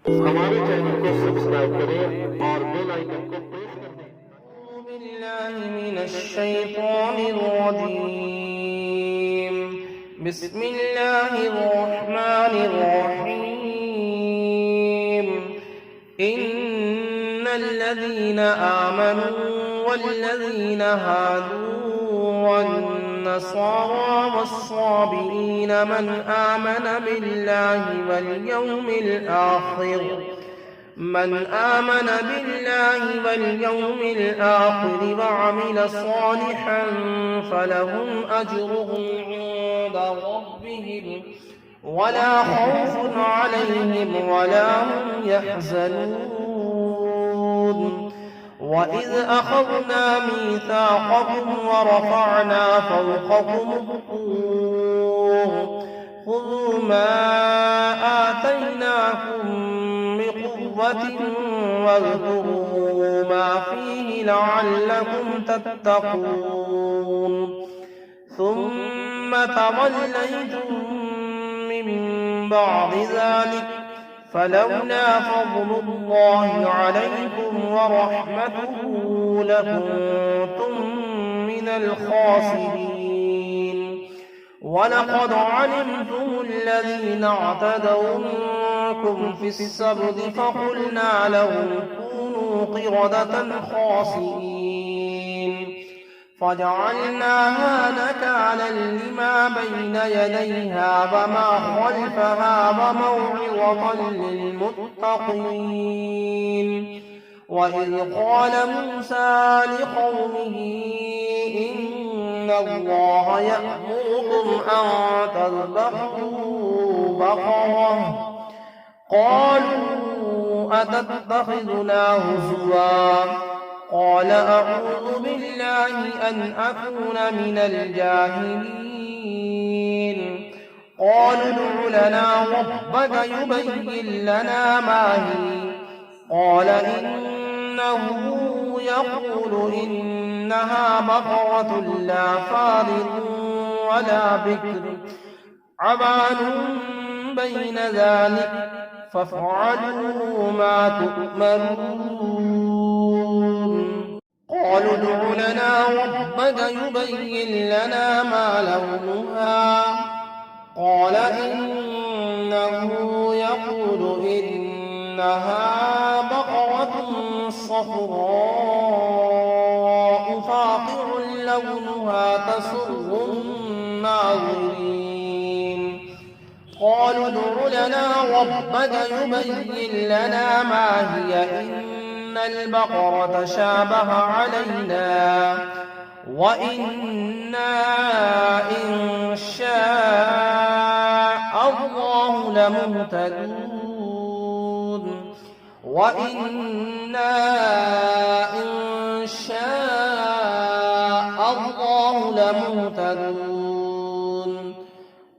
हमारे चैनल को सब्सक्राइब करें और बेल आइकन को प्रेस कर दें। بالله من الشيطان الرجيم بسم الله الرحمن الرحيم إن الذين آمنوا والذين هادوا والنصارى والصابئين من آمن بالله واليوم الآخر وعمل صالحا فلهم أجرهم عند ربهم ولا خوف عليهم ولا هم يحزنون وإذ أخذنا ميثاقكم ورفعنا فوقكم الطور خذوا ما آتيناكم بقوة واذكروا ما فيه لعلكم تتقون ثم توليتم من بعد ذلك فلولا فضل الله عليكم ورحمته لكنتم من الخاسرين ولقد علمتم الذين اعتدوا منكم في السبت فقلنا لهم كونوا قردة خاسئين فجعلناها نكالا لما بين يديها وما خلفها وموعظة للمتقين وإذ قال موسى لقومه إن الله يأمركم أن تذبحوا بقرة قالوا أتتخذنا هزوا قال أعوذ بالله أن أكون من الجاهلين قالوا ادع لنا ربك يبين لنا ما هي قال إنه يقول إنها بقرة لا فارض ولا بكر عوان بين ذلك فافعلوا ما تؤمرون قالوا ادع لنا ربك يبين لنا ما لونها قال إنه يقول إنها بقرة صفراء فاقع لونها تسر الناظرين قالوا ادع لنا ربك يبين لنا ما هي إن البقرة شابه علينا وإنا إن شاء الله لمهتدون وإنا إن شاء الله لمهتدون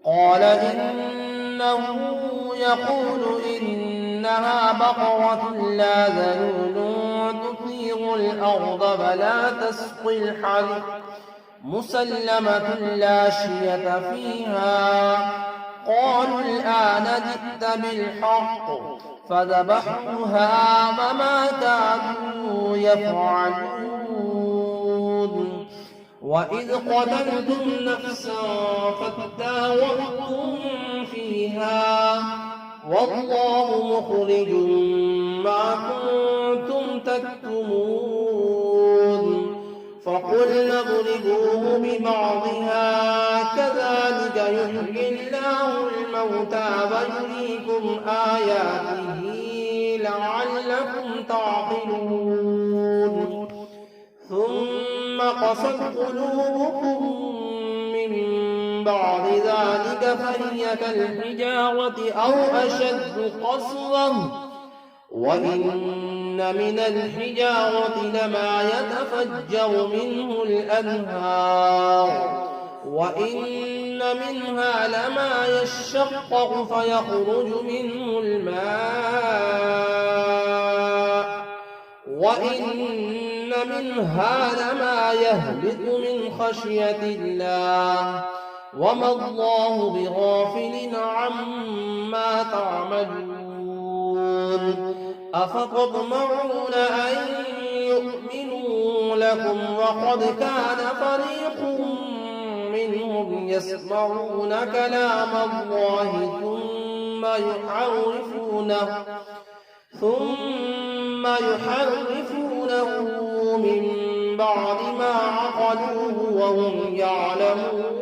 قال إنه يقول إنها بقرة لا ذلول تثير الأرض ولا تسقي الحرث مسلمة لا شية فيها قالوا الآن جئت بالحق فذبحوها وما كانوا يفعلون وإذ قتلتم نفسا فادارأتم فيها والله مخرج ما كنتم تكتمون فقلنا اضربوه ببعضها كذلك يحيي الله الموتى ويريكم آياته لعلكم تعقلون ثم قست قلوبكم من بعد ذلك فهي كالحجارة أو أشد قسوة وإن من الحجارة لما يتفجر منه الأنهار وإن منها لما يشقق فيخرج منه الماء وإن منها لما يهبط من خشية الله وما الله بغافل عما تعملون أفتطمعون أن يؤمنوا لكم وقد كان فريق منهم يسمعون كلام الله ثم يحرفونه من بعد ما عقلوه وهم يعلمون.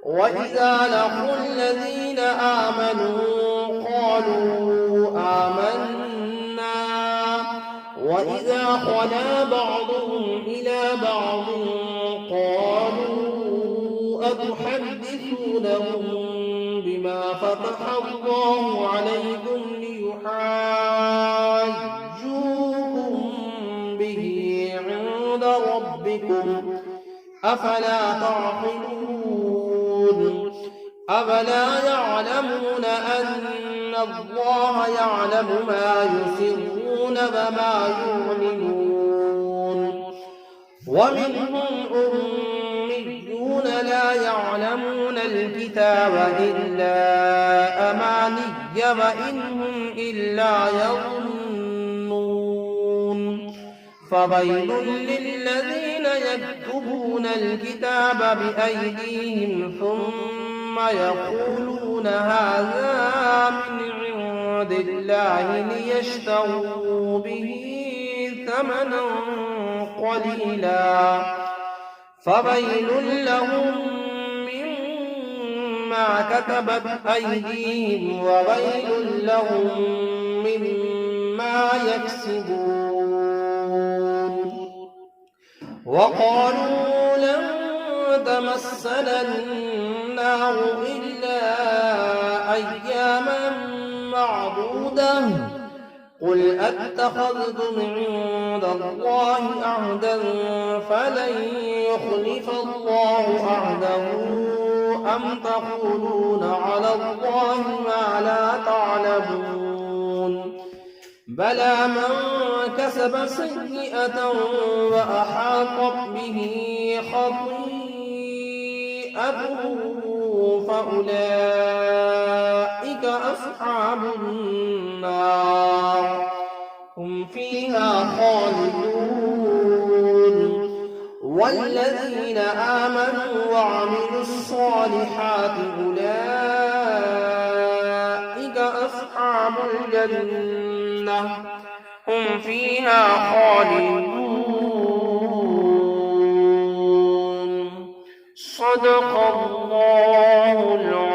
وإذا لقوا الذين آمنوا قالوا آمنا وإذا خلا بعضهم إلى بعض قالوا أتحدثونهم بما فتح الله عليكم ليحاجوكم به عند ربكم أفلا تعقلون. أفلا يعلمون أن الله يعلم ما يسرون وما يعلنون. ومنهم أميون لا يعلمون الكتاب إلا أماني وإن هم إلا يظنون. فويل للذين يكتبون الكتاب بأيديهم ثم يقولون هذا من عند الله ليشتروا به ثمنا قليلا فويل لهم مما كتبت أيديهم وويل لهم مما يكسبون. وقالوا لن تمسنا النار إلا أياما معدودة قل أتخذتم عند الله عهدا فلن يخلف الله عهده أم تقولون على الله ما لا تعلمون. بلى من كسب سيئة وأحاطت به خطيئته فأولئك أصحاب النار هم فيها خالدون. والذين آمنوا وعملوا الصالحات أولئك أصحاب الجنة هم فيها خالدون. صدق الله العظيم.